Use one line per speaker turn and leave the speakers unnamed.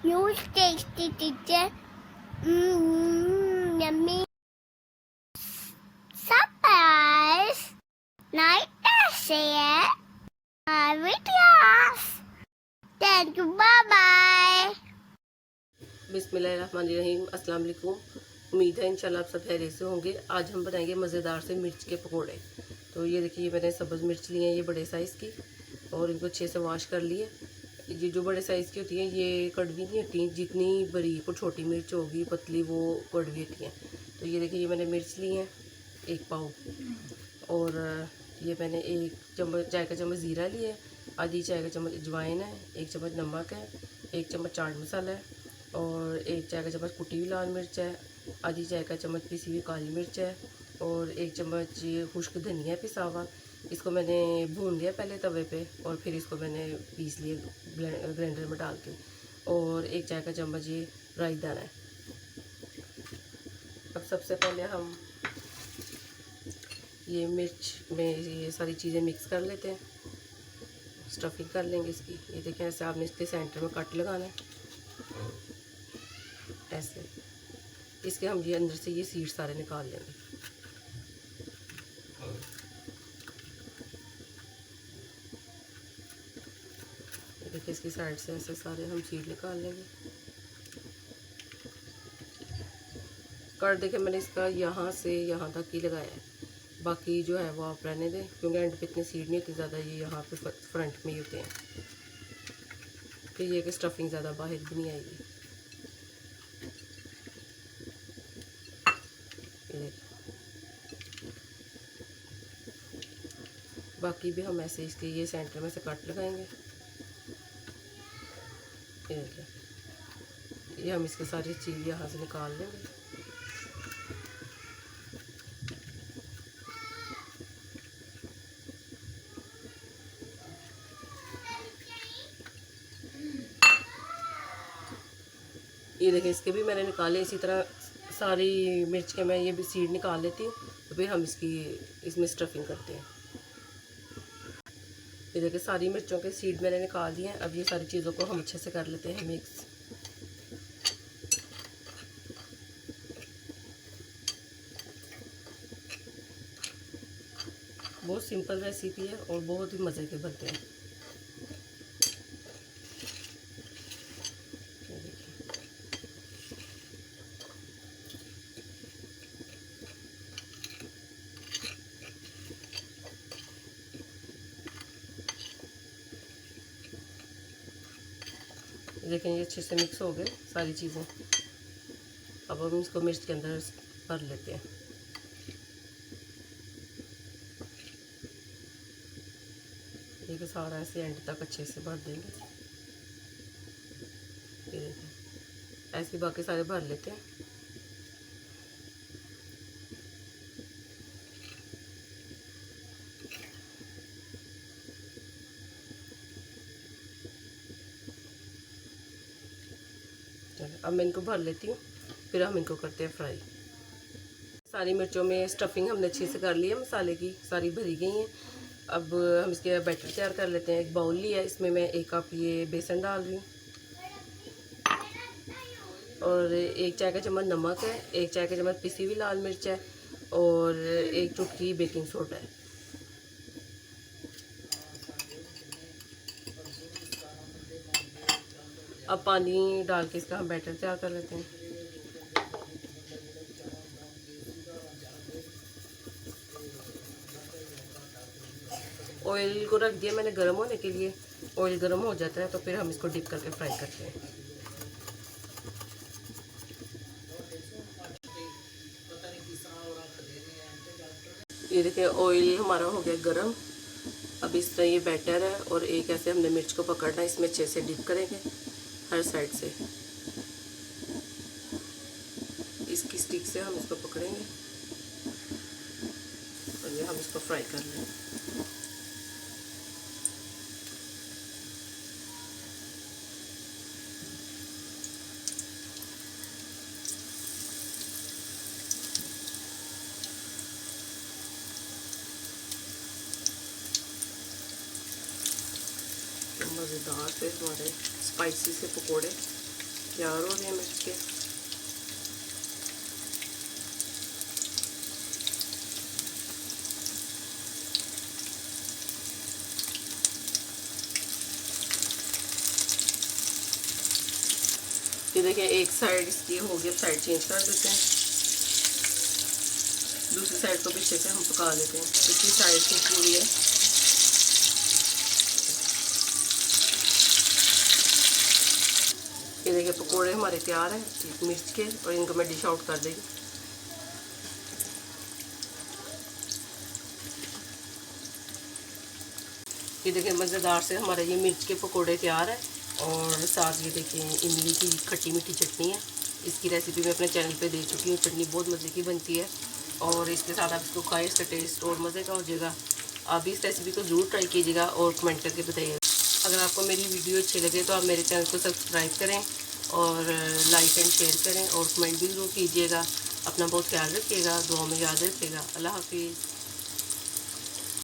Huge tasty teacher. Yummy. Surprise. Night share. Videos. Thank you. Bye bye.
बिस्मिल्लाहिर्रहमानिर्रहीम। अस्सलाम वालेकुम। उम्मीद है इंशाल्लाह आप सब खैरियत से होंगे। आज हम बनाएंगे मज़ेदार से मिर्च के पकोड़े। तो ये देखिए, मैंने सब्ज़ मिर्च लिए हैं, ये बड़े साइज़ की, और इनको अच्छे से वॉश कर लिए। ये जो बड़े साइज़ की होती हैं ये कड़वी नहीं होती, जितनी बारीक और छोटी मिर्च होगी पतली वो कड़वी होती हैं। तो ये देखिए, ये मैंने मिर्च ली हैं 1 पाव, और ये मैंने 1 चम्मच चाय का चम्मच ज़ीरा लिया है, आधी चाय का चम्मच अजवाइन है, 1 चम्मच नमक है, 1 चम्मच चाट मसाला है, और 1 चाय का चम्मच कुटी हुई लाल मिर्च है, आधी चाय का चम्मच पिसी हुई काली मिर्च है, और 1 चम्मच खुश्क धनिया है पिसा हुआ। इसको मैंने भून लिया पहले तवे पे, और फिर इसको मैंने पीस लिया ग्राइंडर में डाल के, और 1 चाय का चम्मच ये राई दाना है। अब सबसे पहले हम ये मिर्च में ये सारी चीज़ें मिक्स कर लेते हैं, स्टफिंग कर लेंगे इसकी। ये देखें, ऐसे आपने इसके सेंटर में कट लगाना है, ऐसे। इसके हम ये अंदर से ये सीड सारे निकाल लेंगे। ये देखिए, इसकी साइड से ऐसे सारे हम सीड निकाल लेंगे। कर देखिए, मैंने इसका यहाँ से यहाँ तक ही लगाया है, बाकी जो है वो आप रहने दें, क्योंकि एंड पे इतनी सीड नहीं होती ज़्यादा, ये यहाँ पे फ्रंट में ही होते हैं, फिर ये कि स्टफिंग ज़्यादा बाहर भी नहीं आएगी। बाकी भी हम ऐसे इसके ये सेंटर में से कट लगाएंगे। ये देखिए, ये हम इसके सारी चीज़ यहाँ से निकाल लेंगे। ये देखिए, इसके भी मैंने निकाले। इसी तरह सारी मिर्च के मैं ये भी सीड निकाल लेती हूँ, तो फिर हम इसमें स्टफिंग करते हैं। ये देखिए, सारी मिर्चों के सीड मैंने निकाल दिए हैं। अब ये सारी चीज़ों को हम अच्छे से कर लेते हैं मिक्स। बहुत सिंपल रेसिपी है और बहुत ही मज़े के बनते हैं। देखें, ये अच्छे से मिक्स हो गए सारी चीज़ें। अब हम इसको मिर्च के अंदर भर लेते हैं। देखिए, सारा ऐसे एंड तक अच्छे से भर देंगे। ये देखें, ऐसे बाकी सारे भर लेते हैं। चलो, अब मैं इनको भर लेती हूँ, फिर हम इनको करते हैं फ्राई। सारी मिर्चों में स्टफिंग हमने अच्छे से कर ली है, मसाले की सारी भरी गई हैं। अब हम इसके बैटर तैयार कर लेते हैं। एक बाउल लिया है, इसमें मैं 1 कप ये बेसन डाल रही हूँ, और 1 चाय का चम्मच नमक है, 1 चाय का चम्मच पिसी हुई लाल मिर्च है, और 1 चुटकी बेकिंग सोडा है। अब पानी डाल के इसका हम बैटर तैयार कर लेते हैं। ऑयल को रख दिया मैंने गर्म होने के लिए। ऑयल गर्म हो जाता है तो फिर हम इसको डिप करके फ्राई करते हैं। ये देखिए, ऑयल हमारा हो गया गर्म। अब इस तरह ये बैटर है, और एक ऐसे हमने मिर्च को पकड़ना है, इसमें अच्छे से डिप करेंगे हर साइड से। इसकी स्टिक से हम इसको पकड़ेंगे, और ये हम इसको फ्राई कर लेंगे। मज़ेदार से हमारे स्पाइसी से पकोड़े तैयार हो रहे हैं मिर्च के। ये देखिए एक साइड इसकी हो गई, अब साइड चेंज कर देते हैं। दूसरी साइड को भी अच्छे से हम पका लेते हैं। इसकी साइड सीखी हुई है। ये देखिए पकोड़े हमारे तैयार हैं मिर्च के, और इनको मैं डिश आउट कर देगी। ये देखिए मज़ेदार से हमारे ये मिर्च के पकोड़े तैयार हैं। और साथ ये देखिए इमली की खट्टी मीठी चटनी है। इसकी रेसिपी मैं अपने चैनल पे दे चुकी हूँ। चटनी बहुत मज़े की बनती है और इसके साथ आप इसको खाएं, इसका टेस्ट और मज़े का हो जाएगा। आप भी इस रेसिपी को ज़रूर ट्राई कीजिएगा और कमेंट करके बताइएगा। अगर आपको मेरी वीडियो अच्छी लगे तो आप मेरे चैनल को सब्सक्राइब करें और लाइक एंड शेयर करें और कमेंट भी ज़रूर कीजिएगा। अपना बहुत ख्याल रखिएगा, दुआ में याद रखिएगा। अल्लाह हाफिज़।